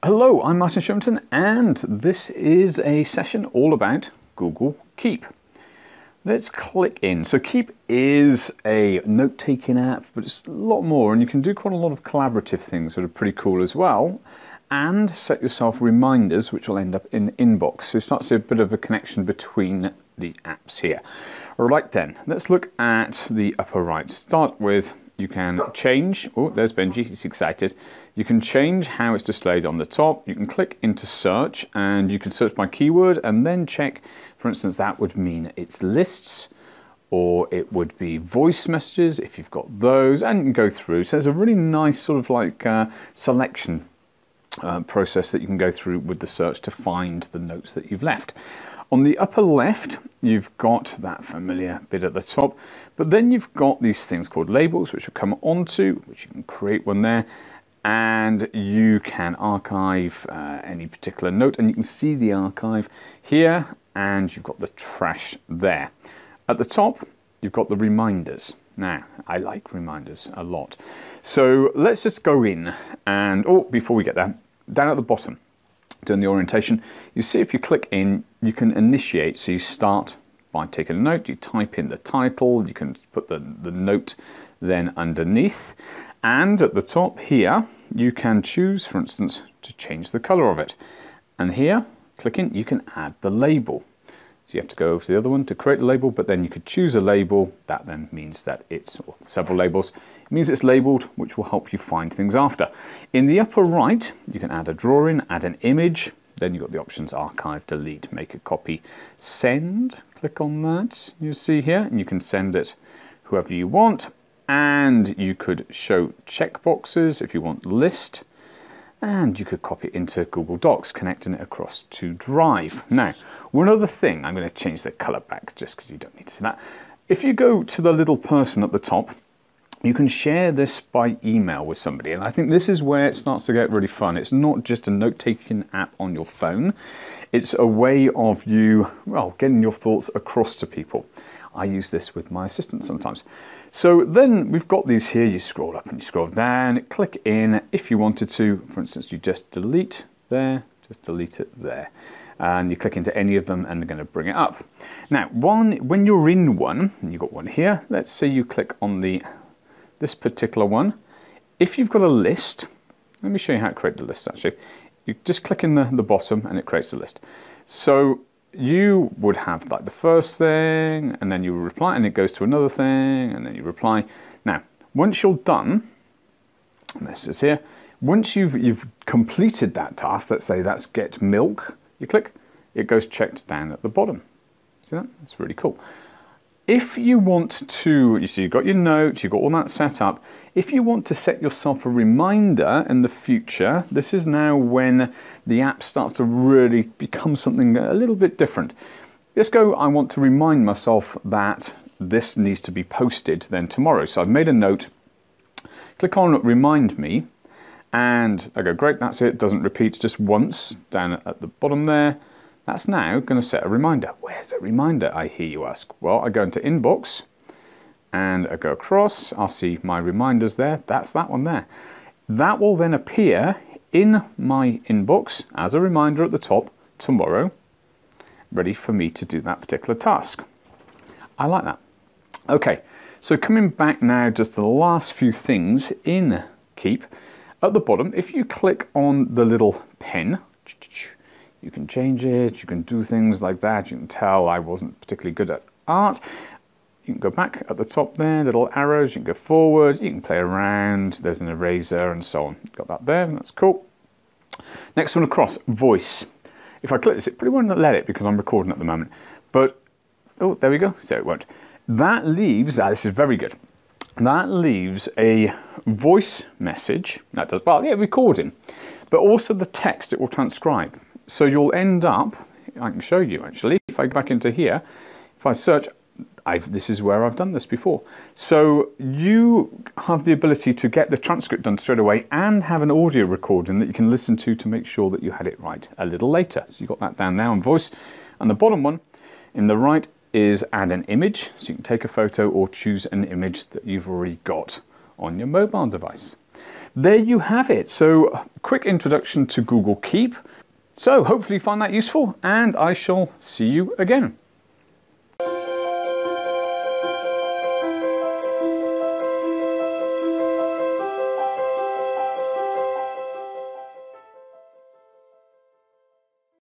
Hello, I'm Martin Shumton, and this is a session all about Google Keep. Let's click in. So Keep is a note-taking app, but it's a lot more, and you can do quite a lot of collaborative things that are pretty cool as well, and set yourself reminders which will end up in inbox. So you start to see a bit of a connection between the apps here. Right then, let's look at the upper right. Start with, you can change, oh, there's Benji, he's excited. You can change how it's displayed on the top. You can click into search, and you can search by keyword and then check, for instance, that would mean it's lists, or it would be voice messages if you've got those, and you can go through. So there's a really nice sort of like selection process that you can go through with the search to find the notes that you've left. On the upper left, you've got that familiar bit at the top, but then you've got these things called labels, which will come onto, which you can create one there, and you can archive any particular note, and you can see the archive here, and you've got the trash there. At the top, you've got the reminders. Now, I like reminders a lot. So let's just go in, and oh, before we get there, down at the bottom, doing the orientation, you see if you click in, you can initiate. So you start by taking a note, you type in the title, you can put the note then underneath, and at the top here, you can choose, for instance, to change the color of it. And here, clicking, you can add the label. So you have to go over to the other one to create a label, but then you could choose a label. That then means that it's, or several labels, it means it's labeled, which will help you find things after. In the upper right, you can add a drawing, add an image, then you've got the options archive, delete, make a copy, send. Click on that, you see here, and you can send it whoever you want. And you could show checkboxes if you want list, and you could copy it into Google Docs, connecting it across to Drive. Now, one other thing, I'm going to change the color back just because you don't need to see that. If you go to the little person at the top, you can share this by email with somebody, and I think this is where it starts to get really fun. It's not just a note-taking app on your phone. It's a way of you, well, getting your thoughts across to people. I use this with my assistant sometimes. So then we've got these here. You scroll up and you scroll down, click in. If you wanted to, for instance, you just delete there, just delete it there. And you click into any of them and they're going to bring it up. Now, when you're in one, and you've got one here, let's say you click on this particular one. If you've got a list, let me show you how to create the list actually. You just click in the bottom and it creates the list. So you would have like the first thing, and then you reply, and it goes to another thing, and then you reply. Now, once you're done, and this is here, once you've completed that task, let's say that's get milk, you click, it goes checked down at the bottom. See that? That's really cool. If you want to, you see you've got your notes, you've got all that set up. If you want to set yourself a reminder in the future, this is now when the app starts to really become something a little bit different. Let's go, I want to remind myself that this needs to be posted then tomorrow. So I've made a note, click on remind me, and I go, great, that's it, doesn't repeat, just once down at the bottom there. That's now going to set a reminder. Where's a reminder, I hear you ask? Well, I go into inbox and I go across. I'll see my reminders there. That's that one there. That will then appear in my inbox as a reminder at the top tomorrow, ready for me to do that particular task. I like that. Okay, so coming back now, just to the last few things in Keep. At the bottom, if you click on the little pen, you can change it, you can do things like that. You can tell I wasn't particularly good at art. You can go back at the top there, little arrows, you can go forward, you can play around, there's an eraser and so on. Got that there, that's cool. Next one across, voice. If I click this, it probably won't let it because I'm recording at the moment. But, oh, there we go, so it won't. That leaves, this is very good. That leaves a voice message, that does, well, yeah, recording, but also the text it will transcribe. So you'll end up, I can show you actually, if I go back into here, if I search, this is where I've done this before. So you have the ability to get the transcript done straight away and have an audio recording that you can listen to make sure that you had it right a little later. So you've got that down now in voice. And the bottom one in the right is add an image. So you can take a photo or choose an image that you've already got on your mobile device. There you have it. So, quick introduction to Google Keep. So hopefully you find that useful, and I shall see you again.